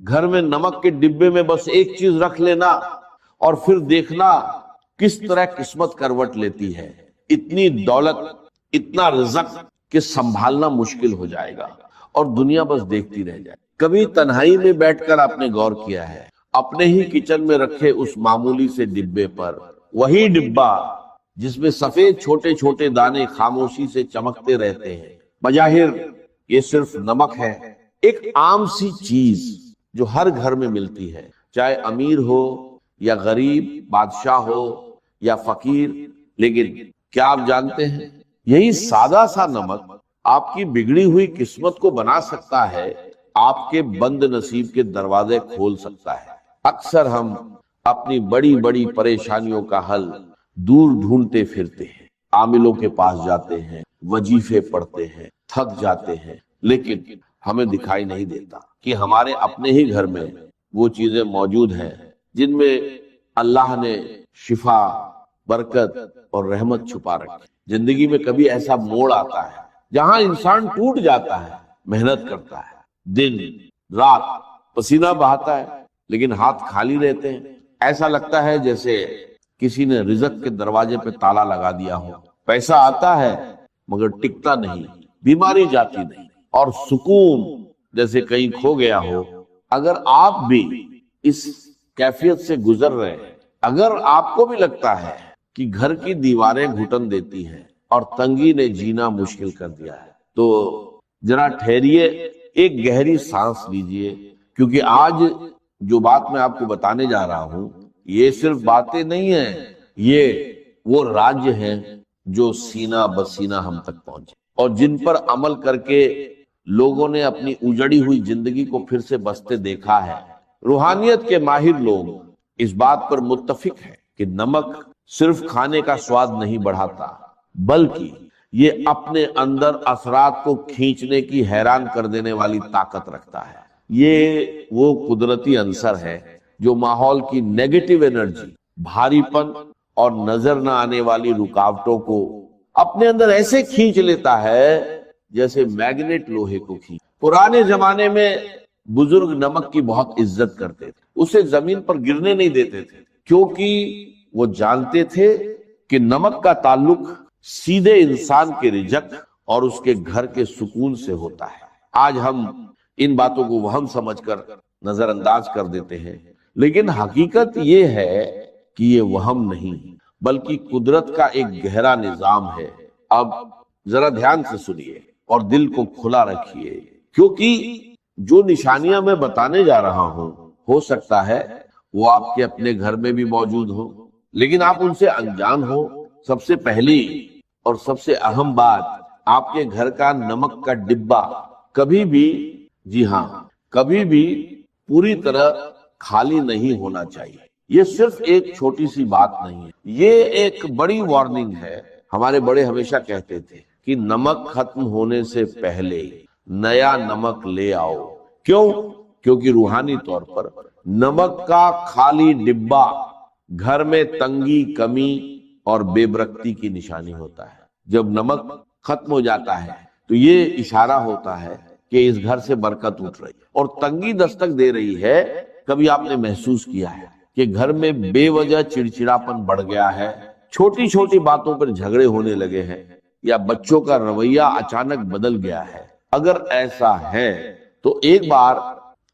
گھر میں نمک کے ڈبے میں بس ایک چیز رکھ لینا اور پھر دیکھنا کس طرح قسمت کروٹ لیتی ہے. اتنی دولت، اتنا رزق کہ سنبھالنا مشکل ہو جائے گا اور دنیا بس دیکھتی رہ جائے. کبھی تنہائی میں بیٹھ کر آپ نے غور کیا ہے اپنے ہی کچن میں رکھے اس معمولی سے ڈبے پر، وہی ڈبہ جس میں سفید چھوٹے چھوٹے دانے خاموشی سے چمکتے رہتے ہیں، بظاہر یہ صرف نمک ہے، ایک عام سی چیز جو ہر گھر میں ملتی ہے، چاہے امیر ہو یا غریب، بادشاہ ہو یا فقیر. لیکن کیا آپ جانتے ہیں یہی سادہ سا نمک آپ کی بگڑی ہوئی قسمت کو بنا سکتا ہے، آپ کے بند نصیب کے دروازے کھول سکتا ہے. اکثر ہم اپنی بڑی بڑی پریشانیوں کا حل دور ڈھونڈتے پھرتے ہیں، عاملوں کے پاس جاتے ہیں، وظیفے پڑھتے ہیں، تھک جاتے ہیں، لیکن ہمیں دکھائی نہیں دیتا کہ ہمارے اپنے ہی گھر میں وہ چیزیں موجود ہیں جن میں اللہ نے شفا، برکت اور رحمت چھپا رکھی. زندگی میں کبھی ایسا موڑ آتا ہے جہاں انسان ٹوٹ جاتا ہے، محنت کرتا ہے، دن رات پسینہ بہاتا ہے، لیکن ہاتھ خالی رہتے ہیں. ایسا لگتا ہے جیسے کسی نے رزق کے دروازے پہ تالا لگا دیا ہو. پیسہ آتا ہے مگر ٹکتا نہیں، بیماری جاتی نہیں، اور سکون جیسے کہیں کھو گیا ہو. اگر آپ بھی اس کیفیت سے گزر رہے ہیں، اگر آپ کو بھی لگتا ہے کہ گھر کی دیواریں گھٹن دیتی ہیں اور تنگی نے جینا مشکل کر دیا ہے، تو ذرا ٹھہریے، ایک گہری سانس لیجئے، کیونکہ آج جو بات میں آپ کو بتانے جا رہا ہوں یہ صرف باتیں نہیں ہیں، یہ وہ راج ہیں جو سینہ بسینہ ہم تک پہنچے اور جن پر عمل کر کے لوگوں نے اپنی اجڑی ہوئی زندگی کو پھر سے بستے دیکھا ہے. روحانیت کے ماہر لوگ اس بات پر متفق ہیں کہ نمک صرف کھانے کا سواد نہیں بڑھاتا، بلکہ یہ اپنے اندر اثرات کو کھینچنے کی حیران کر دینے والی طاقت رکھتا ہے. یہ وہ قدرتی عنصر ہے جو ماحول کی نیگیٹو انرجی، بھاری پن اور نظر نہ آنے والی رکاوٹوں کو اپنے اندر ایسے کھینچ لیتا ہے جیسے میگنیٹ لوہے کو کھینچ. پرانے زمانے میں بزرگ نمک کی بہت عزت کرتے تھے، اسے زمین پر گرنے نہیں دیتے تھے، کیونکہ وہ جانتے تھے کہ نمک کا تعلق سیدھے انسان کے رزق اور اس کے گھر کے سکون سے ہوتا ہے. آج ہم ان باتوں کو وہم سمجھ کر نظر انداز کر دیتے ہیں، لیکن حقیقت یہ ہے کہ یہ وہم نہیں بلکہ قدرت کا ایک گہرا نظام ہے. اب ذرا دھیان سے سنیے اور دل کو کھلا رکھیے، کیونکہ جو نشانیاں میں بتانے جا رہا ہوں ہو سکتا ہے وہ آپ کے اپنے گھر میں بھی موجود ہوں، لیکن آپ ان سے انجان ہو. سب سے پہلی اور سب سے اہم بات، آپ کے گھر کا نمک کا ڈبہ کبھی بھی، جی ہاں کبھی بھی پوری طرح خالی نہیں ہونا چاہیے. یہ صرف ایک چھوٹی سی بات نہیں ہے، یہ ایک بڑی وارننگ ہے. ہمارے بڑے ہمیشہ کہتے تھے کہ نمک ختم ہونے سے پہلے نیا نمک لے آؤ. کیوں؟ کیونکہ روحانی طور پر نمک کا خالی ڈبہ گھر میں تنگی، کمی اور بے برکتی کی نشانی ہوتا ہے. جب نمک ختم ہو جاتا ہے تو یہ اشارہ ہوتا ہے کہ اس گھر سے برکت اٹھ رہی ہے اور تنگی دستک دے رہی ہے. کبھی آپ نے محسوس کیا ہے کہ گھر میں بے وجہ چڑچڑاپن بڑھ گیا ہے، چھوٹی چھوٹی باتوں پر جھگڑے ہونے لگے ہیں، یا بچوں کا رویہ اچانک بدل گیا ہے؟ اگر ایسا ہے تو ایک بار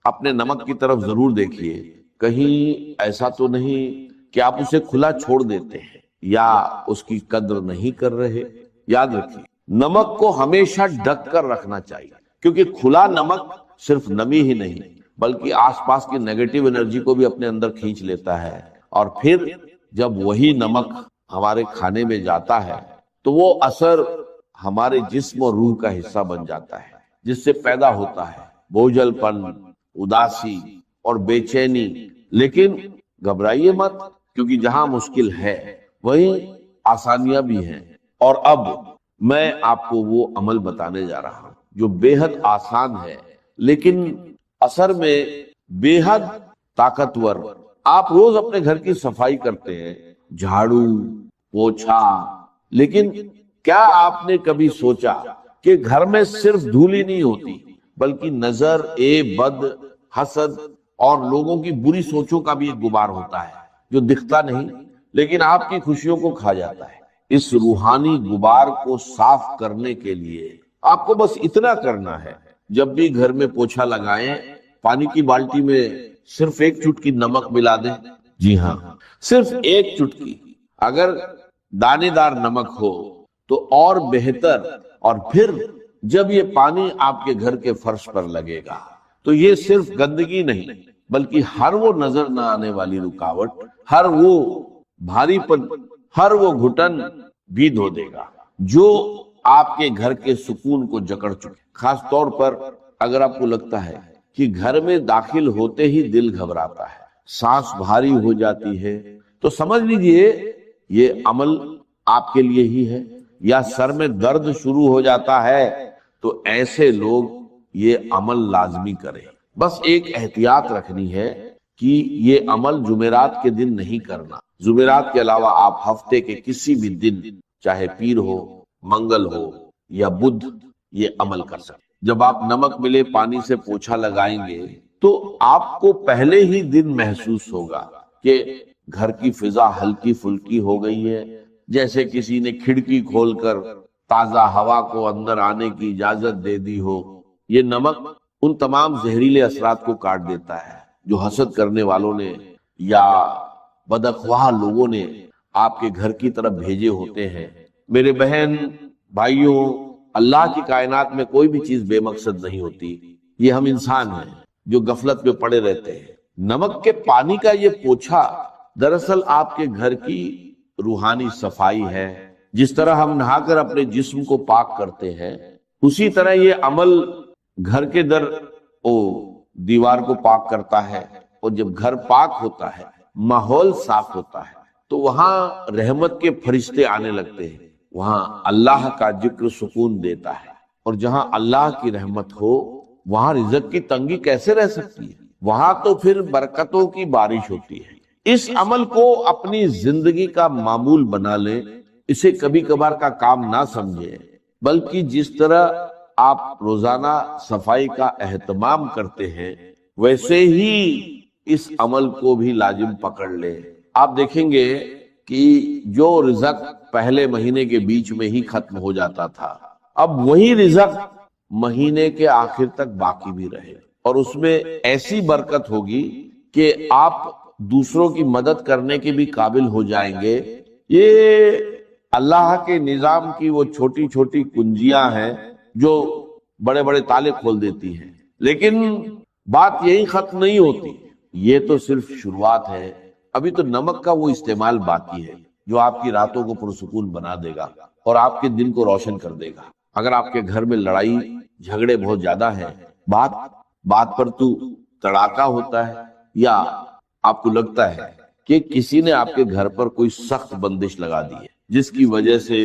اپنے نمک کی طرف ضرور دیکھیے، کہیں ایسا تو نہیں کہ آپ اسے کھلا چھوڑ دیتے ہیں یا اس کی قدر نہیں کر رہے. یاد رکھیے، نمک کو ہمیشہ ڈھک کر رکھنا چاہیے، کیونکہ کھلا نمک صرف نمی ہی نہیں بلکہ آس پاس کی نیگیٹو انرجی کو بھی اپنے اندر کھینچ لیتا ہے. اور پھر جب وہی نمک ہمارے کھانے میں جاتا ہے تو وہ اثر ہمارے جسم اور روح کا حصہ بن جاتا ہے، جس سے پیدا ہوتا ہے بوجھل پن، اداسی اور بے چینی. لیکن گھبرائیے مت، کیونکہ جہاں مشکل ہے وہیں آسانیاں بھی ہیں. اور اب میں آپ کو وہ عمل بتانے جا رہا ہوں جو بے حد آسان ہے لیکن اثر میں بے حد طاقتور. آپ روز اپنے گھر کی صفائی کرتے ہیں، جھاڑو، پوچھا، لیکن کیا آپ نے کبھی سوچا کہ گھر میں صرف دھول ہی نہیں ہوتی بلکہ نظر بد، حسد اور لوگوں کی بری سوچوں کا بھی ایک غبار ہوتا ہے جو دکھتا نہیں لیکن آپ کی خوشیوں کو کھا جاتا ہے۔ اس روحانی غبار کو صاف کرنے کے لیے آپ کو بس اتنا کرنا ہے، جب بھی گھر میں پوچھا لگائیں پانی کی بالٹی میں صرف ایک چٹکی نمک ملا دیں۔ جی ہاں، صرف ایک چٹکی، اگر دانے دار نمک ہو تو اور بہتر۔ اور پھر جب یہ پانی آپ کے گھر کے فرش پر لگے گا تو یہ صرف گندگی نہیں بلکہ ہر وہ نظر نہ آنے والی رکاوٹ، ہر وہ بھاری پن، ہر وہ گھٹن بھی دھو دے گا جو آپ کے گھر کے سکون کو جکڑ چکے۔ خاص طور پر اگر آپ کو لگتا ہے کہ گھر میں داخل ہوتے ہی دل گھبراتا ہے، سانس بھاری ہو جاتی ہے، تو سمجھ لیجئے یہ عمل آپ کے لیے ہی ہے۔ یا سر میں درد شروع ہو جاتا ہے تو ایسے لوگ یہ عمل لازمی کریں۔ بس ایک احتیاط رکھنی ہے کہ یہ عمل جمعرات کے دن نہیں کرنا۔ جمعرات کے علاوہ آپ ہفتے کے کسی بھی دن، چاہے پیر ہو، منگل ہو یا بدھ، یہ عمل کر سکتے۔ جب آپ نمک ملے پانی سے پوچھا لگائیں گے تو آپ کو پہلے ہی دن محسوس ہوگا کہ گھر کی فضا ہلکی پھلکی ہو گئی ہے، جیسے کسی نے کھڑکی کھول کر تازہ ہوا کو اندر آنے کی اجازت دے دی ہو۔ یہ نمک ان تمام زہریلے اثرات کو کاٹ دیتا ہے جو حسد کرنے والوں نے یا بدخواہ لوگوں نے آپ کے گھر کی طرف بھیجے ہوتے ہیں۔ میرے بہن بھائیوں، اللہ کی کائنات میں کوئی بھی چیز بے مقصد نہیں ہوتی، یہ ہم انسان ہیں جو غفلت میں پڑے رہتے ہیں۔ نمک کے پانی کا یہ پوچھا دراصل آپ کے گھر کی روحانی صفائی ہے۔ جس طرح ہم نہا کر اپنے جسم کو پاک کرتے ہیں، اسی طرح یہ عمل گھر کے دیوار کو پاک کرتا ہے، اور جب گھر پاک ہوتا ہے، ماحول صاف ہوتا ہے، تو وہاں رحمت کے فرشتے آنے لگتے ہیں، وہاں اللہ کا ذکر سکون دیتا ہے۔ اور جہاں اللہ کی رحمت ہو وہاں رزق کی تنگی کیسے رہ سکتی ہے؟ وہاں تو پھر برکتوں کی بارش ہوتی ہے۔ اس عمل کو اپنی زندگی کا معمول بنا لیں، اسے کبھی کبھار کا کام نہ سمجھیں، بلکہ جس طرح آپ روزانہ صفائی کا اہتمام کرتے ہیں ویسے ہی اس عمل کو بھی لازم پکڑ لیں۔ آپ دیکھیں گے کہ جو رزق پہلے مہینے کے بیچ میں ہی ختم ہو جاتا تھا، اب وہی رزق مہینے کے آخر تک باقی بھی رہے، اور اس میں ایسی برکت ہوگی کہ آپ دوسروں کی مدد کرنے کے بھی قابل ہو جائیں گے۔ یہ اللہ کے نظام کی وہ چھوٹی چھوٹی کنجیاں ہیں جو بڑے بڑے تالے کھول دیتی ہیں، لیکن بات یہی ختم نہیں ہوتی، یہ تو صرف شروعات ہے۔ ابھی تو نمک کا وہ استعمال باقی ہے جو آپ کی راتوں کو پرسکون بنا دے گا اور آپ کے دن کو روشن کر دے گا۔ اگر آپ کے گھر میں لڑائی جھگڑے بہت زیادہ ہیں، بات پر تو تڑاکا ہوتا ہے، یا آپ کو لگتا ہے کہ کسی نے آپ کے گھر پر کوئی سخت بندش لگا دی ہے جس کی وجہ سے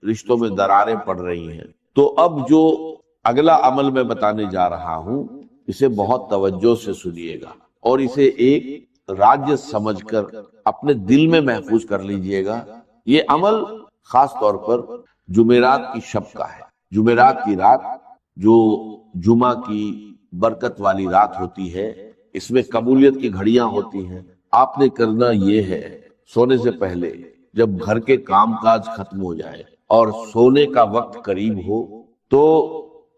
رشتوں میں دراریں پڑ رہی ہیں، تو اب جو اگلا عمل میں بتانے جا رہا ہوں اسے بہت توجہ سے سنیے گا اور اسے ایک راج سمجھ کر اپنے دل میں محفوظ کر لیجئے گا۔ یہ عمل خاص طور پر جمعرات کی شب کا ہے۔ جمعرات کی رات جو جمعہ کی برکت والی رات ہوتی ہے، اس میں قبولیت کی گھڑیاں ہوتی ہیں۔ آپ نے کرنا یہ ہے، سونے سے پہلے جب گھر کے کام کاج ختم ہو جائے اور سونے کا وقت قریب ہو تو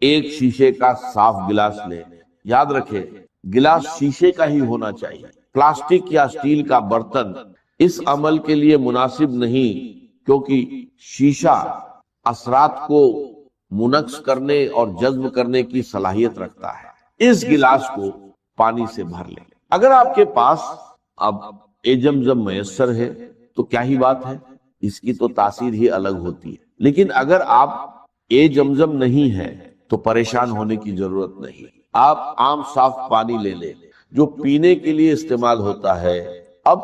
ایک شیشے کا صاف گلاس لیں۔ یاد رکھیں گلاس شیشے کا ہی ہونا چاہیے، پلاسٹک یا اسٹیل کا برتن اس عمل کے لیے مناسب نہیں، کیونکہ شیشہ اثرات کو منعکس کرنے اور جذب کرنے کی صلاحیت رکھتا ہے۔ اس گلاس کو پانی سے بھر لیں۔ اگر آپ کے پاس اب زمزم میسر ہے تو کیا ہی بات ہے، اس کی تو تاثیر ہی الگ ہوتی ہے، لیکن اگر آپ زمزم نہیں ہے تو پریشان ہونے کی ضرورت نہیں۔ آپ عام صاف پانی لے لیں جو پینے کے لیے استعمال ہوتا ہے۔ اب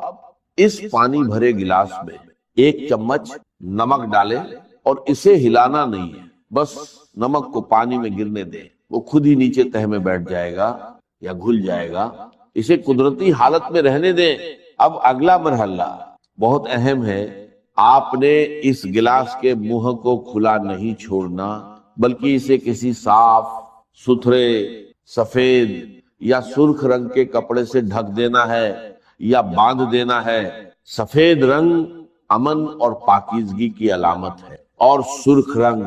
اس پانی بھرے گلاس میں 1 چمچ نمک ڈالیں اور اسے ہلانا نہیں ہے، بس نمک کو پانی میں گرنے دیں، وہ خود ہی نیچے تہہ میں بیٹھ جائے گا یا گھل جائے گا۔ اسے قدرتی حالت میں رہنے دیں۔ اب اگلا مرحلہ بہت اہم ہے، آپ نے اس گلاس کے منہ کو کھلا نہیں چھوڑنا، بلکہ اسے کسی صاف ستھرے سفید یا سرخ رنگ کے کپڑے سے ڈھک دینا ہے یا باندھ دینا ہے۔ سفید رنگ امن اور پاکیزگی کی علامت ہے، اور سرخ رنگ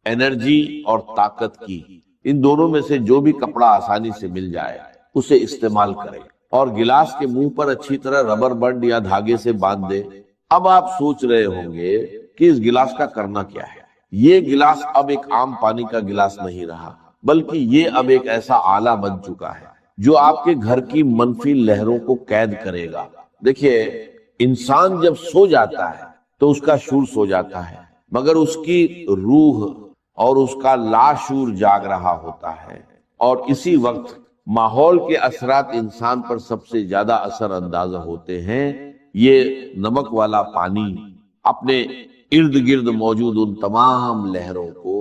انرجی اور طاقت کی۔ ان دونوں میں سے جو بھی کپڑا آسانی سے مل جائے اسے استعمال کریں، اور گلاس کے منہ پر اچھی طرح ربر بینڈ یا دھاگے سے باندھ دے۔ اب آپ سوچ رہے ہوں گے کہ اس گلاس کا کرنا کیا ہے۔ یہ گلاس اب ایک عام پانی کا گلاس نہیں رہا، بلکہ یہ اب ایک ایسا آلہ بن چکا ہے جو آپ کے گھر کی منفی لہروں کو قید کرے گا۔ دیکھیے، انسان جب سو جاتا ہے تو اس کا شعور سو جاتا ہے، مگر اس کی روح اور اس کا لاشعور جاگ رہا ہوتا ہے، اور اسی وقت ماحول کے اثرات انسان پر سب سے زیادہ اثر انداز ہوتے ہیں۔ یہ نمک والا پانی اپنے ارد گرد موجود ان تمام لہروں کو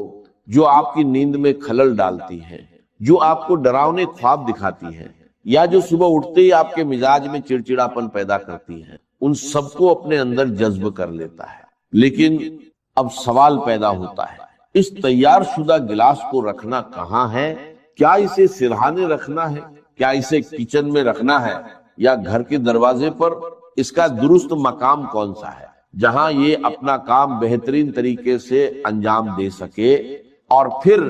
جو آپ کی نیند میں خلل ڈالتی ہیں، جو آپ کو ڈراؤنے خواب دکھاتی ہیں، یا جو صبح اٹھتے ہی آپ کے مزاج میں چڑچڑاپن پیدا کرتی ہیں، ان سب کو اپنے اندر جذب کر لیتا ہے۔ لیکن اب سوال پیدا ہوتا ہے، اس تیار شدہ گلاس کو رکھنا کہاں ہے؟ کیا اسے سرہانے رکھنا ہے؟ کیا اسے کچن میں رکھنا ہے، یا گھر کے دروازے پر؟ اس کا درست مقام کون سا ہے جہاں یہ اپنا کام بہترین طریقے سے انجام دے سکے؟ اور پھر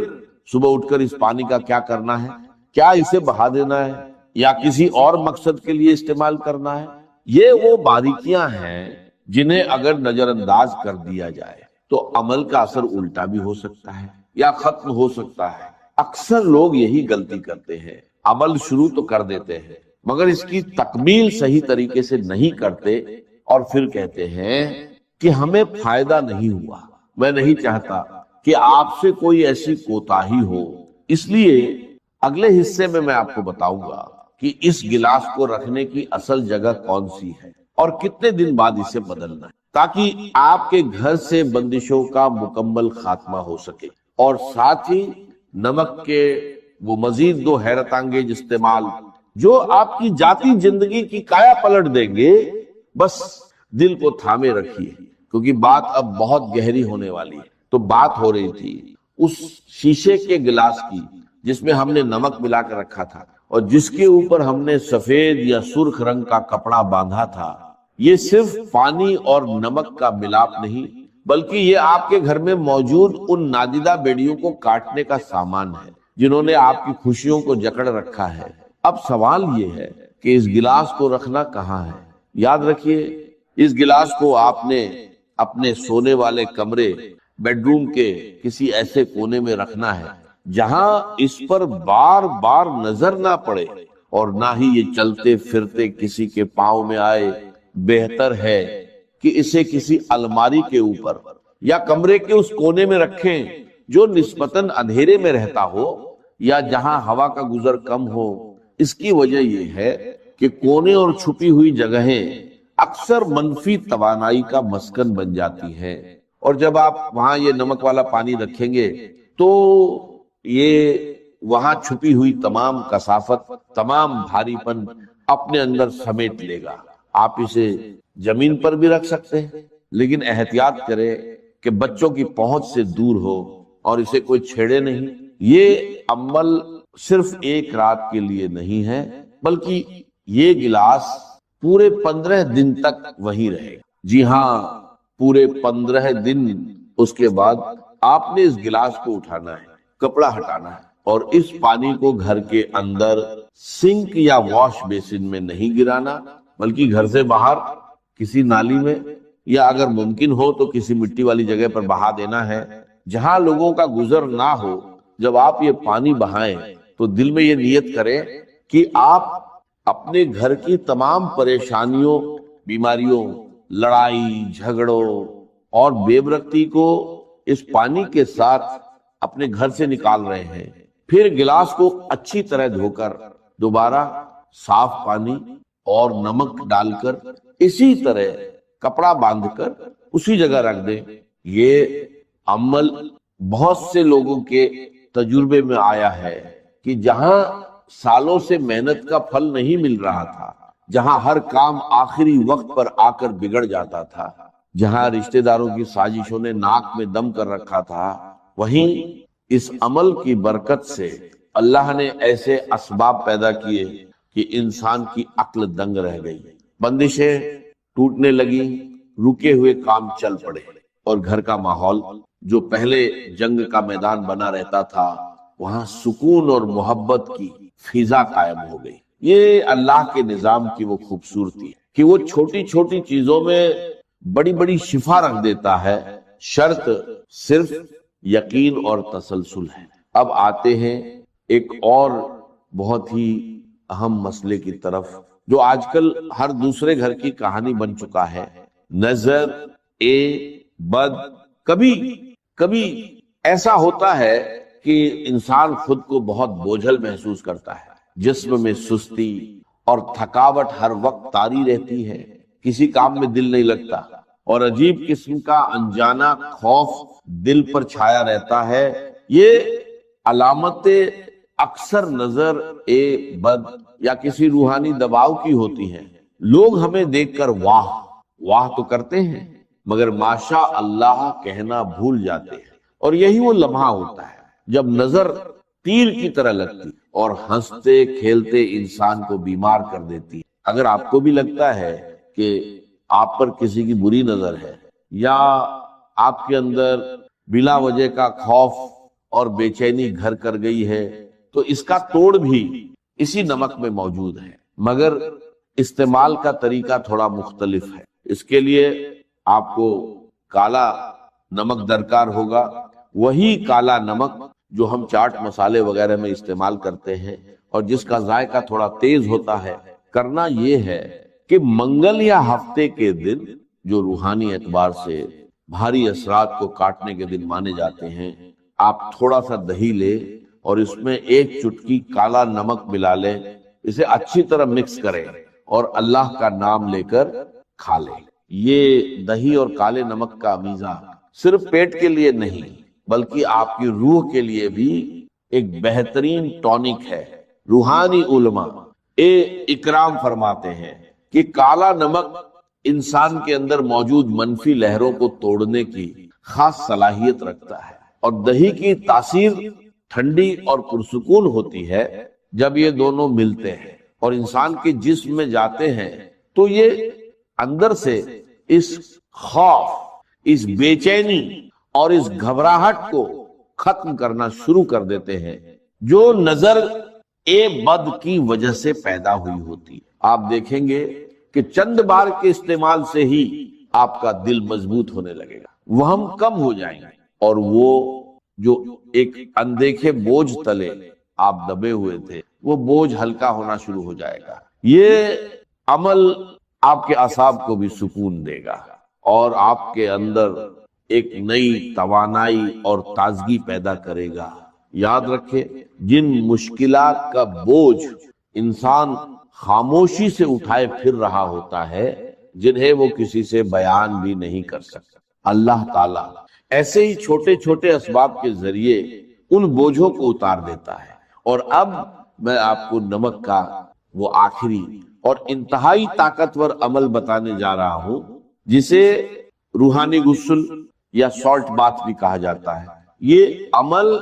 صبح اٹھ کر اس پانی کا کیا کرنا ہے؟ کیا اسے بہا دینا ہے یا کسی اور مقصد کے لیے استعمال کرنا ہے؟ یہ وہ باریکیاں ہیں جنہیں اگر نظر انداز کر دیا جائے تو عمل کا اثر الٹا بھی ہو سکتا ہے یا ختم ہو سکتا ہے۔ اکثر لوگ یہی غلطی کرتے ہیں، عمل شروع تو کر دیتے ہیں مگر اس کی تکمیل صحیح طریقے سے نہیں کرتے، اور پھر کہتے ہیں کہ ہمیں فائدہ نہیں ہوا۔ میں نہیں چاہتا کہ آپ سے کوئی ایسی کوتاہی ہو، اس لیے اگلے حصے میں آپ کو بتاؤں گا کہ اس گلاس کو رکھنے کی اصل جگہ کون سی ہے اور کتنے دن بعد اسے بدلنا ہے، تاکہ آپ کے گھر سے بندشوں کا مکمل خاتمہ ہو سکے، اور ساتھ ہی نمک کے وہ مزید دو حیرت انگیز استعمال جو آپ کی ذاتی زندگی کی کایا پلٹ دیں گے۔ بس دل کو تھامے رکھیے، کیونکہ بات اب بہت گہری ہونے والی ہے۔ تو بات ہو رہی تھی اس شیشے کے گلاس کی جس میں ہم نے نمک ملا کر رکھا تھا، اور جس کے اوپر ہم نے سفید یا سرخ رنگ کا کپڑا باندھا تھا۔ یہ صرف پانی اور نمک کا ملاپ نہیں، بلکہ یہ آپ کے گھر میں موجود ان نادیدہ بیڑیوں کو کاٹنے کا سامان ہے جنہوں نے آپ کی خوشیوں کو جکڑ رکھا ہے۔ اب سوال یہ ہے کہ اس گلاس کو رکھنا کہاں ہے؟ یاد رکھیے، اس گلاس کو آپ نے اپنے سونے والے کمرے، بیڈ روم کے کسی ایسے کونے میں رکھنا ہے جہاں اس پر بار بار نظر نہ پڑے، اور نہ ہی یہ چلتے پھرتے کسی کے پاؤں میں آئے۔ بہتر ہے کہ اسے کسی الماری کے اوپر یا کمرے کے اس کونے میں رکھیں جو نسبتاً اندھیرے میں رہتا ہو یا جہاں ہوا کا گزر کم ہو۔ اس کی وجہ یہ ہے کہ کونے اور چھپی ہوئی جگہیں اکثر منفی توانائی کا مسکن بن جاتی ہیں، اور جب آپ وہاں یہ نمک والا پانی رکھیں گے تو یہ وہاں چھپی ہوئی تمام کثافت، تمام بھاری پن اپنے اندر سمیٹ لے گا۔ آپ اسے زمین پر بھی رکھ سکتے ہیں، لیکن احتیاط کریں کہ بچوں کی پہنچ سے دور ہو اور اسے کوئی چھیڑے نہیں۔ یہ عمل صرف ایک رات کے لیے نہیں ہے، بلکہ یہ گلاس پورے 15 دن تک وہی رہے گا۔ جی ہاں، پورے 15 دن۔ اس کے بعد آپ نے اس گلاس کو اٹھانا ہے، کپڑا ہٹانا ہے، اور اس پانی کو گھر کے اندر سنک یا واش بیسن میں نہیں گرانا، بلکہ گھر سے باہر کسی نالی میں، یا اگر ممکن ہو تو کسی مٹی والی جگہ پر بہا دینا ہے جہاں لوگوں کا گزر نہ ہو۔ جب آپ یہ پانی بہائیں تو دل میں یہ نیت کریں کہ آپ اپنے گھر کی تمام پریشانیوں، بیماریوں، لڑائی جھگڑوں اور بے برکتی کو اس پانی کے ساتھ اپنے گھر سے نکال رہے ہیں۔ پھر گلاس کو اچھی طرح دھو کر دوبارہ صاف پانی اور نمک ڈال کر اسی طرح کپڑا باندھ کر اسی جگہ رکھ دیں۔ یہ عمل بہت سے لوگوں کے تجربے میں آیا ہے کہ جہاں سالوں سے محنت کا پھل نہیں مل رہا تھا، جہاں ہر کام آخری وقت پر آ کر بگڑ جاتا تھا، جہاں رشتہ داروں کی سازشوں نے ناک میں دم کر رکھا تھا، وہیں اس عمل کی برکت سے اللہ نے ایسے اسباب پیدا کیے کہ انسان کی عقل دنگ رہ گئی، بندشیں ٹوٹنے لگی، رکے ہوئے کام چل پڑے، اور گھر کا ماحول جو پہلے جنگ کا میدان بنا رہتا تھا وہاں سکون اور محبت کی فضا قائم ہو گئی۔ یہ اللہ کے نظام کی وہ خوبصورتی ہے کہ وہ چھوٹی چھوٹی چیزوں میں بڑی بڑی شفا رکھ دیتا ہے، شرط صرف یقین اور تسلسل ہے۔ اب آتے ہیں ایک اور بہت ہی اہم مسئلے کی طرف جو آج کل ہر دوسرے گھر کی کہانی بن چکا ہے، نظر بد۔ کبھی کبھی ایسا ہوتا ہے کہ انسان خود کو بہت بوجھل محسوس کرتا ہے، جسم میں سستی اور تھکاوٹ ہر وقت طاری رہتی ہے، کسی کام میں دل نہیں لگتا، اور عجیب قسم کا انجانا خوف دل پر چھایا رہتا ہے۔ یہ علامت اکثر نظر بد یا کسی روحانی دباؤ کی ہوتی ہیں۔ لوگ ہمیں دیکھ کر واہ واہ تو کرتے ہیں مگر ماشاء اللہ کہنا بھول جاتے ہیں، اور یہی وہ لمحہ ہوتا ہے جب نظر تیر کی طرح لگتی اور ہنستے کھیلتے انسان کو بیمار کر دیتی۔ اگر آپ کو بھی لگتا ہے کہ آپ پر کسی کی بری نظر ہے یا آپ کے اندر بلا وجہ کا خوف اور بے چینی گھر کر گئی ہے تو اس کا توڑ بھی اسی نمک میں موجود ہے، مگر استعمال کا طریقہ تھوڑا مختلف ہے۔ اس کے لیے آپ کو کالا نمک درکار ہوگا، وہی کالا نمک جو ہم چاٹ مسالے وغیرہ میں استعمال کرتے ہیں اور جس کا ذائقہ تھوڑا تیز ہوتا ہے۔ کرنا یہ ہے کہ منگل یا ہفتے کے دن جو روحانی اعتبار سے بھاری اثرات کو کاٹنے کے دن مانے جاتے ہیں، آپ تھوڑا سا دہی لے اور اس میں ایک چٹکی کالا نمک ملا لیں، اسے اچھی طرح مکس کریں اور اللہ کا نام لے کر کھا لیں۔ یہ دہی اور کالے نمک کا میزہ صرف پیٹ کے لیے نہیں بلکہ آپ کی روح کے لیے بھی ایک بہترین ٹونک ہے۔ روحانی علماء اکرام فرماتے ہیں کہ کالا نمک انسان کے اندر موجود منفی لہروں کو توڑنے کی خاص صلاحیت رکھتا ہے، اور دہی کی تاثیر ٹھنڈی اور پرسکون ہوتی ہے جب یہ دونوں ملتے ہیں اور انسان کے جسم میں جاتے ہیں تو یہ اندر سے اس خوف، اس بے چینی اور اس گھبراہٹ کو ختم کرنا شروع کر دیتے ہیں جو نظر بد کی وجہ سے پیدا ہوئی ہوتی ہے۔ آپ دیکھیں گے کہ چند بار کے استعمال سے ہی آپ کا دل مضبوط ہونے لگے گا، وہم کم ہو جائیں گے، اور وہ جو ایک اندیکھے بوجھ تلے آپ دبے ہوئے تھے وہ بوجھ ہلکا ہونا شروع ہو جائے گا۔ یہ عمل آپ کے اعصاب کو بھی سکون دے گا اور آپ کے اندر ایک نئی توانائی اور تازگی پیدا کرے گا۔ یاد رکھے، جن مشکلات کا بوجھ انسان خاموشی سے اٹھائے پھر رہا ہوتا ہے، جنہیں وہ کسی سے بیان بھی نہیں کر سکتا، اللہ تعالیٰ ایسے ہی چھوٹے چھوٹے اسباب کے ذریعے ان بوجھوں کو اتار دیتا ہے۔ اور اب میں آپ کو نمک کا وہ آخری اور انتہائی طاقتور عمل بتانے جا رہا ہوں جسے روحانی غسل یا سالٹ بات بھی کہا جاتا ہے۔ یہ عمل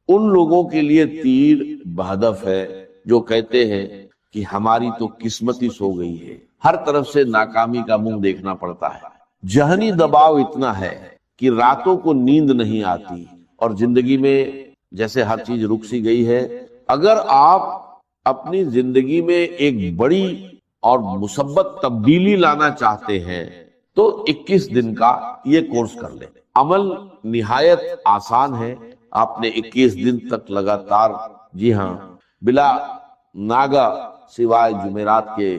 ان لوگوں کے لیے تیر بہدف ہے جو کہتے ہیں کہ ہماری تو قسمت ہی سو گئی ہے، ہر طرف سے ناکامی کا منہ دیکھنا پڑتا ہے، ذہنی دباؤ اتنا ہے کہ راتوں کو نیند نہیں آتی اور زندگی میں جیسے ہر چیز رک سی گئی ہے۔ اگر آپ اپنی زندگی میں ایک بڑی اور مثبت تبدیلی لانا چاہتے ہیں تو 21 دن کا یہ کورس کر لیں۔ عمل نہایت آسان ہے، آپ نے 21 دن تک لگاتار، جی ہاں، بلا ناگا سوائے جمعرات کے،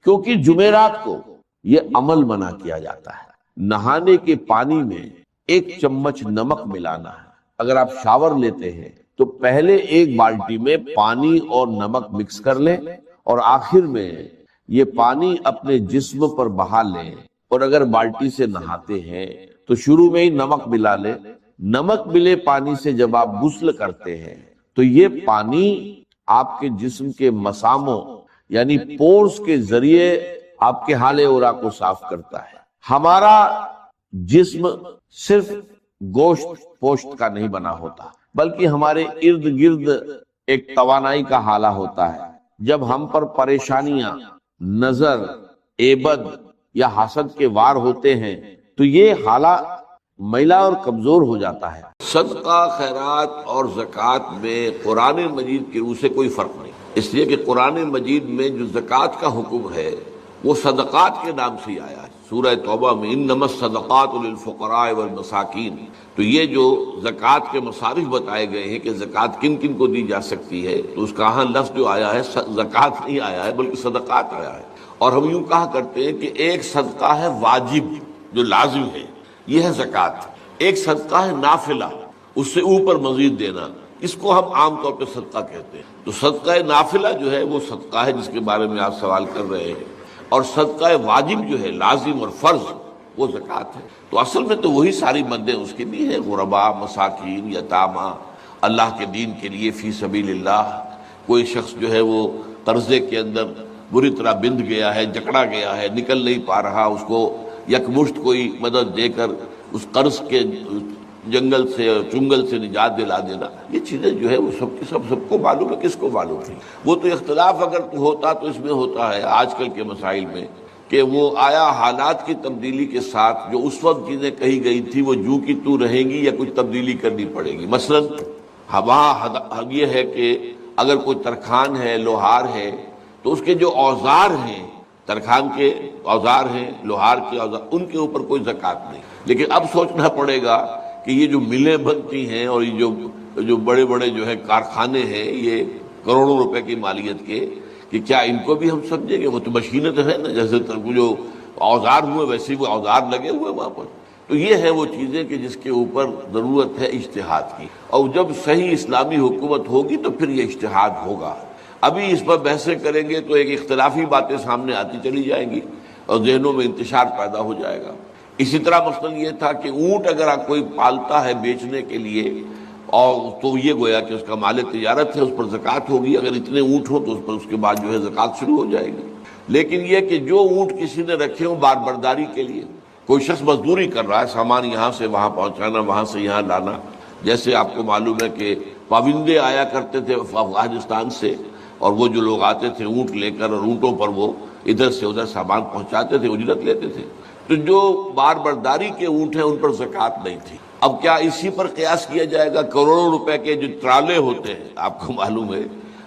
کیونکہ جمعرات کو یہ عمل منع کیا جاتا ہے۔ نہانے کے پانی میں 1 چمچ نمک ملانا ہے۔ اگر آپ شاور لیتے ہیں تو پہلے 1 بالٹی میں پانی اور نمک مکس کر لیں اور آخر میں یہ پانی اپنے جسم پر بہا لیں، اور اگر بالٹی سے نہاتے ہیں تو شروع میں ہی نمک ملا لیں۔ نمک ملے پانی سے جب آپ غسل کرتے ہیں تو یہ پانی آپ کے جسم کے مساموں یعنی پورز کے ذریعے آپ کے حال اورا کو صاف کرتا ہے۔ ہمارا جسم صرف گوشت پوشت کا نہیں بنا ہوتا بلکہ ہمارے ارد گرد ایک توانائی کا حالہ ہوتا ہے. جب ہم پر پریشانیاں، نظر، عیبد یا حسد کے وار ہوتے ہیں تو یہ حالہ میلا اور کمزور ہو جاتا ہے. صدقہ، خیرات اور زکوٰۃ میں قرآن مجید کی روح سے کوئی فرق نہیں، اس لیے کہ قرآن مجید میں جو زکوٰۃ کا حکم ہے وہ صدقات کے نام سے ہی آیا ہے. سورہ توبہ میں انما الصدقات للفقراء والمساکین، تو یہ جو زکوٰۃ کے مصارف بتائے گئے ہیں کہ زکوٰۃ کن کن کو دی جا سکتی ہے، تو اس کا ہاں لفظ جو آیا ہے زکوٰۃ نہیں آیا ہے بلکہ صدقات آیا ہے. اور ہم یوں کہا کرتے ہیں کہ ایک صدقہ ہے واجب جو لازم ہے، یہ ہے زکوٰۃ. ایک صدقہ ہے نافلہ، اس سے اوپر مزید دینا، اس کو ہم عام طور پہ صدقہ کہتے ہیں. تو صدقہ نافلہ جو ہے وہ صدقہ ہے جس کے بارے میں آپ سوال کر رہے ہیں، اور صدقہ واجب جو ہے لازم اور فرض وہ زکوٰۃ ہے. تو اصل میں تو وہی ساری مدیں اس کے بھی ہیں، غرباء، مساکین، یتامہ، اللہ کے دین کے لیے فی سبیل اللہ. کوئی شخص جو ہے وہ قرضے کے اندر بری طرح بندھ گیا ہے، جکڑا گیا ہے، نکل نہیں پا رہا، اس کو یکمشت کوئی مدد دے کر اس قرض کے جنگل سے اور چنگل سے نجات دلا دینا، یہ چیزیں جو ہے وہ سب کی سب کو معلوم ہے. کس کو معلوم ہے؟ وہ تو اختلاف اگر ہوتا تو اس میں ہوتا ہے آج کل کے مسائل میں کہ وہ آیا حالات کی تبدیلی کے ساتھ جو اس وقت چیزیں کہی گئی تھی وہ جو کی تو رہیں گی یا کچھ تبدیلی کرنی پڑے گی. مثلا وہاں یہ ہے کہ اگر کوئی ترخان ہے، لوہار ہے، تو اس کے جو اوزار ہیں، ترخان کے اوزار ہیں، لوہار کے اوزار، ان کے اوپر کوئی زکوٰۃ نہیں. لیکن اب سوچنا پڑے گا کہ یہ جو ملیں بنتی ہیں اور یہ جو بڑے بڑے جو ہے کارخانے ہیں، یہ کروڑوں روپے کی مالیت کے، کہ کیا ان کو بھی ہم سمجھیں گے؟ وہ تو مشینیں تو ہے نا، جیسے جو اوزار ہوئے ویسے وہ اوزار لگے ہوئے وہاں پر. تو یہ ہے وہ چیزیں کہ جس کے اوپر ضرورت ہے اجتہاد کی، اور جب صحیح اسلامی حکومت ہوگی تو پھر یہ اجتہاد ہوگا. ابھی اس پر بحثیں کریں گے تو ایک اختلافی باتیں سامنے آتی چلی جائیں گی اور ذہنوں میں انتشار پیدا ہو جائے گا. اسی طرح مثلا یہ تھا کہ اونٹ اگر کوئی پالتا ہے بیچنے کے لیے، اور تو یہ گویا کہ اس کا مال تجارت ہے، اس پر زکوٰۃ ہوگی. اگر اتنے اونٹ ہوں تو اس پر اس کے بعد جو ہے زکوٰۃ شروع ہو جائے گی. لیکن یہ کہ جو اونٹ کسی نے رکھے ہوں بار برداری کے لیے، کوئی شخص مزدوری کر رہا ہے، سامان یہاں سے وہاں پہنچانا، وہاں سے یہاں لانا، جیسے آپ کو معلوم ہے کہ پابندے آیا کرتے تھے افغانستان سے، اور وہ جو لوگ آتے تھے اونٹ لے کر اور اونٹوں پر وہ ادھر سے ادھر سامان پہنچاتے تھے، اجرت لیتے تھے. تو جو بار برداری کے اونٹ ہیں ان پر زکوٰۃ نہیں تھی. اب کیا اسی پر قیاس کیا جائے گا؟ کروڑوں روپے کے جو ٹرالے ہوتے ہیں آپ کو معلوم ہے،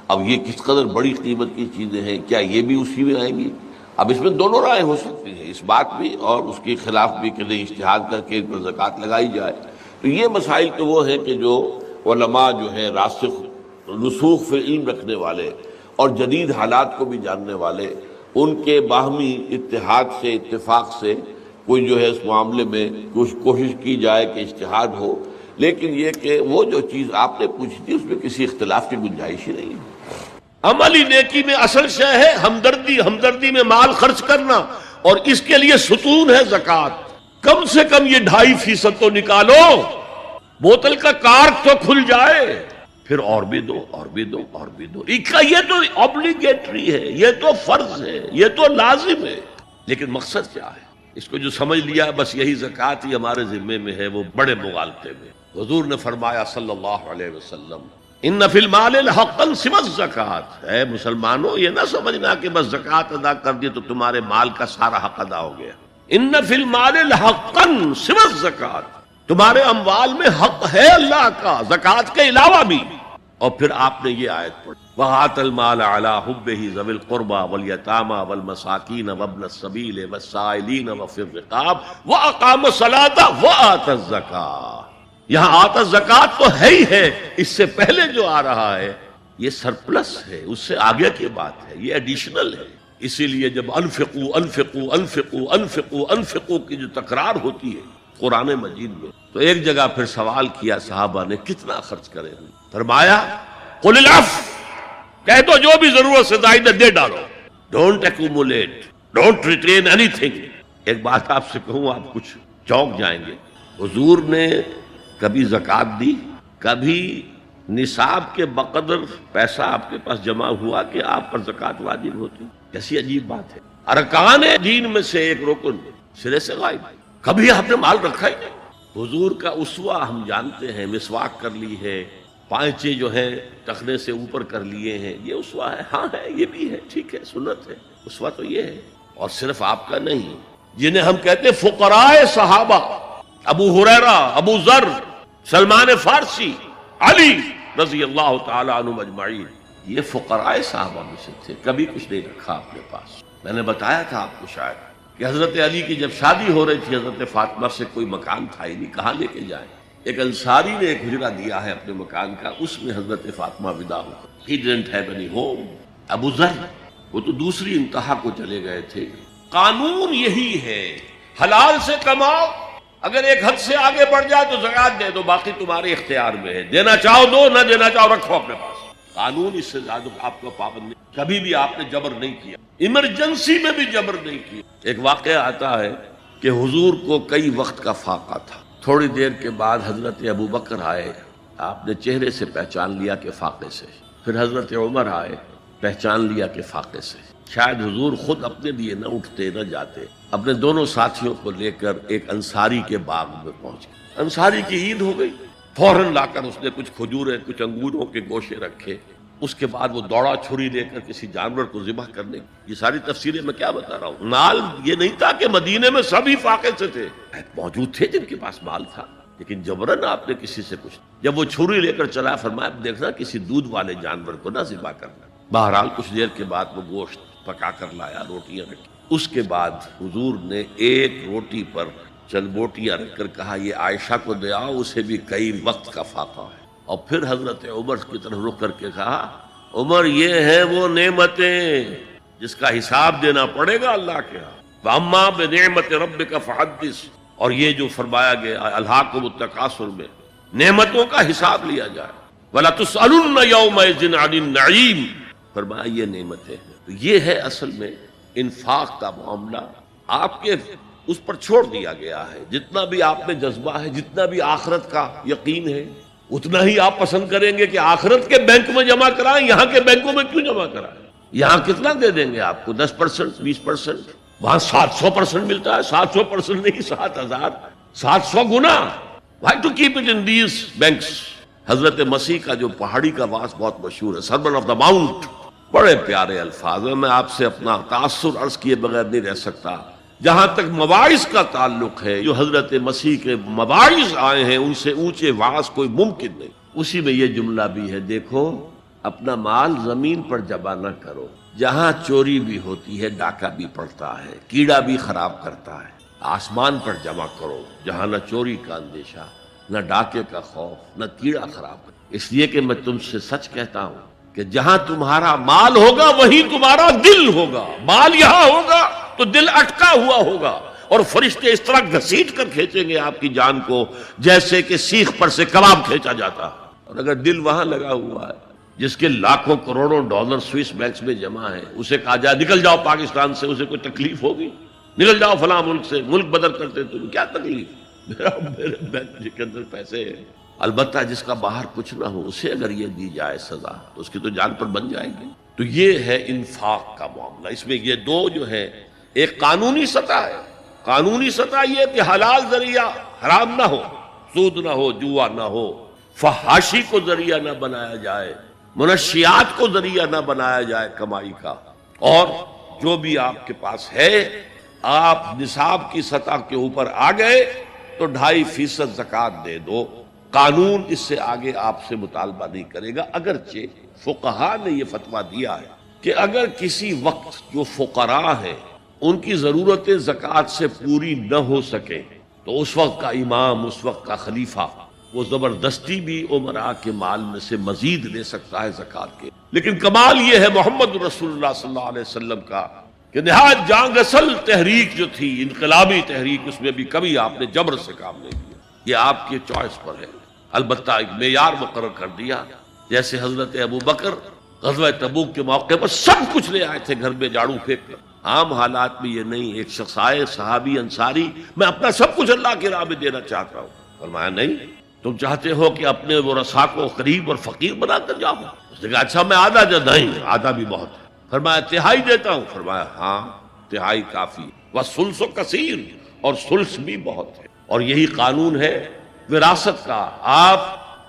اب یہ کس قدر بڑی قیمت کی چیزیں ہیں، کیا یہ بھی اسی میں آئیں گی؟ اب اس میں دونوں رائے ہو سکتی ہیں، اس بات بھی اور اس کے خلاف بھی کہ نہیں اجتہاد کر کے ان پر زکوٰۃ لگائی جائے. تو یہ مسائل تو وہ ہیں کہ جو علماء جو ہیں رسوخ فی العلم رکھنے والے اور جدید حالات کو بھی جاننے والے، ان کے باہمی اتحاد سے، اتفاق سے کوئی جو ہے اس معاملے میں کوشش کی جائے کہ اجتہاد ہو. لیکن یہ کہ وہ جو چیز آپ نے پوچھی تھی اس میں کسی اختلاف کی گنجائش ہی نہیں ہے. عملی نیکی میں اصل شے ہے ہمدردی، ہمدردی میں مال خرچ کرنا، اور اس کے لیے ستون ہے زکوٰۃ. کم سے کم یہ 2.5% تو نکالو، بوتل کا کارک تو کھل جائے، پھر اور بھی دو، اور بھی دو، اور بھی دو. یہ تو obligatory ہے، یہ تو فرض ہے، یہ تو لازم ہے. لیکن مقصد کیا ہے؟ اس کو جو سمجھ لیا بس یہی زکوٰۃ ہی ہمارے ذمے میں ہے، وہ بڑے مغالطے میں. حضور نے فرمایا صلی اللہ علیہ وسلم، ان فی المال حقا سوى الزکوٰۃ. اے مسلمانوں، یہ نہ سمجھنا کہ بس زکوٰۃ ادا کر دی تو تمہارے مال کا سارا حق ادا ہو گیا. ان فی المال حقا سوى الزکوٰۃ، تمہارے اموال میں حق ہے اللہ کا زکوٰۃ کے علاوہ بھی. اور پھر آپ نے یہ آیت پڑھی، وَآتَ الْمَالَ عَلَىٰ حُبِّهِ ذَوِي الْقُرْبَىٰ وَالْيَتَامَىٰ وَالْمَسَاكِينَ وَابْنَ السَّبِيلِ وَالسَّائِلِينَ وَفِي الرِّقَابِ وَأَقَامَ الصَّلَاةَ وَآتَ الزَّكَاةَ. یہاں آتَ الزَّكَاةَ تو ہے ہی ہے، اس سے پہلے جو آ رہا ہے یہ سرپلس ہے، اس سے آگے کی بات ہے، یہ ایڈیشنل ہے. اسی لیے جب انفقوا انفقوا انفقوا انفقوا انفقوا کی جو تکرار ہوتی ہے قرآن مجید میں، تو ایک جگہ پھر سوال کیا صحابہ نے کتنا خرچ کریں؟ فرمایا قل العفو، کہہ دو جو بھی ضرورت سے زائد دے ڈالو، don't accumulate, don't retain any thing. ایک بات آپ سے کہوں، آپ کچھ چونک جائیں گے. حضور نے کبھی زکوٰۃ دی؟ کبھی نصاب کے بقدر پیسہ آپ کے پاس جمع ہوا کہ آپ پر زکوٰۃ واجب ہوتی؟ کیسی عجیب بات ہے. ارکان دین میں سے ایک رکن سرے سے غائب. کبھی آپ نے مال رکھا ہی نہیں. حضور کا اسوہ ہم جانتے ہیں، مسواک کر لی ہے، پائچے جو ہیں ٹخنے سے اوپر کر لیے ہیں، یہ اسوا ہے؟ ہاں ہے، یہ بھی ہے، ٹھیک ہے، سنت ہے، اسوا تو یہ ہے۔ اور صرف آپ کا نہیں، جنہیں ہم کہتے ہیں فقراء صحابہ، ابو ہریرہ، ابو ذر، سلمان فارسی، علی رضی اللہ تعالی عنہ اجمعین، یہ فقراء صحابہ میں سے تھے، کبھی کچھ نہیں رکھا اپنے پاس۔ میں نے بتایا تھا آپ کو شاید کہ حضرت علی کی جب شادی ہو رہی تھی حضرت فاطمہ سے، کوئی مکان تھا ہی نہیں، کہاں لے کے جائیں؟ ایک انصاری نے ایک حجرہ دیا ہے اپنے مکان کا، اس میں حضرت فاطمہ ودا ہو گئی۔ He didn't have any home۔ ابو ذر وہ تو دوسری انتہا کو چلے گئے تھے۔ قانون یہی ہے، حلال سے کماؤ، اگر ایک حد سے آگے بڑھ جائے تو زکوٰۃ دے دو، باقی تمہارے اختیار میں ہے، دینا چاہو دو، نہ دینا چاہو رکھو اپنے پاس۔ قانون اس سے زیادہ آپ کو پابند نہیں، کبھی بھی آپ نے جبر نہیں کیا، ایمرجنسی میں بھی جبر نہیں کیا۔ ایک واقعہ آتا ہے کہ حضور کو کئی وقت کا فاقہ تھا، تھوڑی دیر کے بعد حضرت ابو بکر آئے، آپ نے چہرے سے پہچان لیا کہ فاقے سے، پھر حضرت عمر آئے، پہچان لیا کہ فاقے سے۔ شاید حضور خود اپنے لیے نہ اٹھتے نہ جاتے، اپنے دونوں ساتھیوں کو لے کر ایک انصاری کے باغ میں پہنچ گئے۔ انصاری کی عید ہو گئی، فوراً لا کر اس نے کچھ کھجوریں، کچھ انگوروں کے گوشے رکھے، اس کے بعد وہ دوڑا چھری لے کر کسی جانور کو ذبح کرنے۔ یہ ساری تفسیریں میں کیا بتا رہا ہوں، مال یہ نہیں تھا کہ مدینے میں سبھی فاقے سے تھے، موجود تھے جن کے پاس مال تھا، لیکن جبرن آپ نے کسی سے کچھ، جب وہ چھری لے کر چلا فرمایا دیکھنا کسی دودھ والے جانور کو نہ ذبح کرنا۔ بہرحال کچھ دیر کے بعد وہ گوشت پکا کر لایا، روٹیاں رکھی، اس کے بعد حضور نے ایک روٹی پر چند بوٹیاں رکھ کر کہا یہ عائشہ کو دے آؤ، اسے بھی کئی وقت کا فاقہ ہے۔ اور پھر حضرت عمر کی طرف رخ کر کے کہا عمر یہ ہیں وہ نعمتیں جس کا حساب دینا پڑے گا اللہ کے ہاں، وَأَمَّا بِنِعْمَةِ رَبِّكَ فَحَدِّثْ، اور یہ جو فرمایا گیا الہاکم التکاثر میں نعمتوں کا حساب لیا جائے، وَلَا تُسْأَلُنَّ يَوْمَئِذٍ عَنِ النَّعِيمِ، فرمایا یہ نعمتیں ہیں۔ تو یہ ہے اصل میں انفاق کا معاملہ، آپ کے اس پر چھوڑ دیا گیا ہے، جتنا بھی آپ میں جذبہ ہے، جتنا بھی آخرت کا یقین ہے، اتنا ہی آپ پسند کریں گے کہ آخرت کے بینک میں جمع کرائیں، یہاں کے بینکوں میں کیوں جمع کرائیں؟ یہاں کتنا دے دیں گے آپ کو؟ 10%، 20%، وہاں 700% ملتا ہے، 700% نہیں، 7000، 700 گنا۔ Why to keep it in these banks؟ حضرت مسیح کا جو پہاڑی کا واس بہت مشہور ہے، سرمن آف دا ماؤنٹ، بڑے پیارے الفاظ ہیں، میں آپ سے اپنا تاثر عرض کیے بغیر نہیں رہ سکتا۔ جہاں تک مواعظ کا تعلق ہے، جو حضرت مسیح کے مواعظ آئے ہیں ان سے اونچے وعظ کوئی ممکن نہیں۔ اسی میں یہ جملہ بھی ہے، دیکھو اپنا مال زمین پر جمع نہ کرو، جہاں چوری بھی ہوتی ہے ڈاکہ بھی پڑتا ہے، کیڑا بھی خراب کرتا ہے، آسمان پر جمع کرو جہاں نہ چوری کا اندیشہ، نہ ڈاکے کا خوف، نہ کیڑا خراب کرتا۔ اس لیے کہ میں تم سے سچ کہتا ہوں کہ جہاں تمہارا مال ہوگا وہیں تمہارا دل ہوگا، مال یہاں ہوگا تو دل اٹکا ہوا ہوگا، اور فرشتے اس طرح گھسیٹ کر کھینچیں گے آپ کی جان کو جیسے کہ سیخ پر سے کباب کھینچا جاتا ہے۔ اور اگر دل وہاں لگا ہوا ہے جس کے لاکھوں کروڑوں ڈالر سوئس بینکس میں جمع ہے، اسے کہا جائے نکل جاؤ پاکستان سے، اسے کوئی تکلیف ہوگی؟ نکل جاؤ فلاں ملک سے، ملک بدل کرتے تمہیں کیا تکلیف؟ میرے بینک کے اندر پیسے ہیں۔ البتہ جس کا باہر کچھ نہ ہو اسے اگر یہ دی جائے سزا تو اس کی تو جان پر بن جائے گی۔ تو یہ ہے انفاق کا معاملہ۔ اس میں یہ دو جو ہے، ایک قانونی سطح ہے، قانونی سطح یہ کہ حلال ذریعہ حرام نہ ہو، سود نہ ہو، جوا نہ ہو، فحاشی کو ذریعہ نہ بنایا جائے، منشیات کو ذریعہ نہ بنایا جائے کمائی کا، اور جو بھی آپ کے پاس ہے آپ نصاب کی سطح کے اوپر آ گئے تو 2.5% زکوٰۃ دے دو۔ قانون اس سے آگے آپ سے مطالبہ نہیں کرے گا، اگرچہ فقہا نے یہ فتویٰ دیا ہے کہ اگر کسی وقت جو فقراء ہیں ان کی ضرورتیں زکوٰۃ سے پوری نہ ہو سکے تو اس وقت کا امام، اس وقت کا خلیفہ وہ زبردستی بھی عمراء کے مال میں سے مزید لے سکتا ہے زکوٰۃ کے۔ لیکن کمال یہ ہے محمد رسول اللہ صلی اللہ علیہ وسلم کا کہ نہایت جان اصل تحریک جو تھی، انقلابی تحریک، اس میں بھی کبھی آپ نے جبر سے کام نہیں کیا۔ یہ آپ کے چوائس پر ہے، البتہ ایک معیار مقرر کر دیا، جیسے حضرت ابو بکر غزوہ تبوک کے موقع پر سب کچھ لے آئے تھے گھر میں جھاڑو پھینک کر۔ عام حالات میں یہ نہیں، ایک شخص آئے صحابی انصاری، میں اپنا سب کچھ اللہ کی راہ میں دینا چاہتا ہوں، فرمایا نہیں، تم چاہتے ہو کہ اپنے وہ رسا کو غریب اور فقیر بنا کر جاؤ؟ اس نے کہا اچھا میں آدھا دے، نہیں آدھا بھی بہت ہے۔ فرمایا تہائی دیتا ہوں، فرمایا ہاں تہائی کافی، وَالثُّلُثُ کثیر، اور ثلث بھی بہت ہے۔ اور یہی قانون ہے وراثت کا، آپ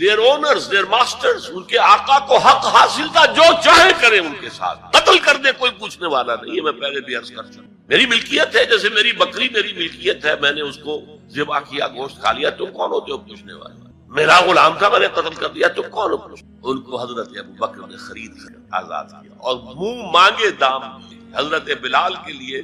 their owners, their masters, ان کے آقا کو حق حاصل تھا، جو چاہے کرے ان کے ساتھ، قتل کر دے کوئی پوچھنے والا نہیں ہے۔ میں پہلے بھی عرض کر چکا، میری ملکیت ہے، جیسے میری بکری میری ملکیت ہے، میں نے اس کو ذبح کیا، گوشت کھا لیا، تم کون ہوتے ہو پوچھنے والے؟ میرا غلام تھا، میں نے قتل کر دیا، تم کون ہو؟ ان کو حضرت ابو بکر نے خرید کر آزاد کیا اور منہ مانگے دام دیے۔ حضرت بلال کے لیے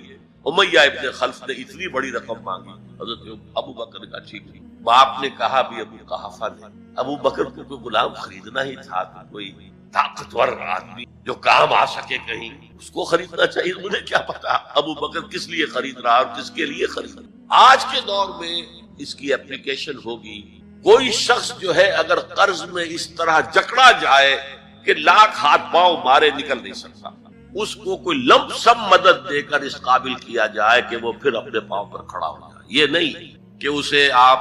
امیہ ابن خلف نے اتنی بڑی رقم مانگی، حضرت ابو بکر نے کہا ٹھیک ٹھیک۔ باپ نے کہا بھی ابو قحافہ نے، ابو بکر کو کوئی غلام خریدنا ہی تھا، تو کوئی طاقتور آدمی جو کام آ سکے کہیں اس کو خریدنا چاہیے۔ مجھے کیا پتا ابو بکر کس لیے خرید رہا اور کس کے لیے خرید رہا۔ آج کے دور میں اس کی اپلیکیشن ہوگی، کوئی شخص جو ہے اگر قرض میں اس طرح جکڑا جائے کہ لاکھ ہاتھ پاؤں مارے نکل نہیں سکتا، اس کو کوئی لمپ سم مدد دے کر اس قابل کیا جائے کہ وہ پھر اپنے پاؤں پر کھڑا ہو جائے۔ یہ نہیں کہ اسے آپ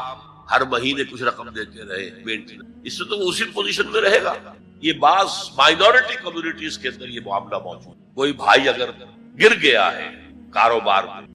ہر مہینے کچھ رقم دیتے رہے مینٹیننس، اس سے تو وہ اسی پوزیشن میں رہے گا۔ یہ بعض مائنورٹی کمیونٹیز کے اندر یہ معاملہ موجود ہے۔ کوئی بھائی اگر گر گیا ہے کاروبار میں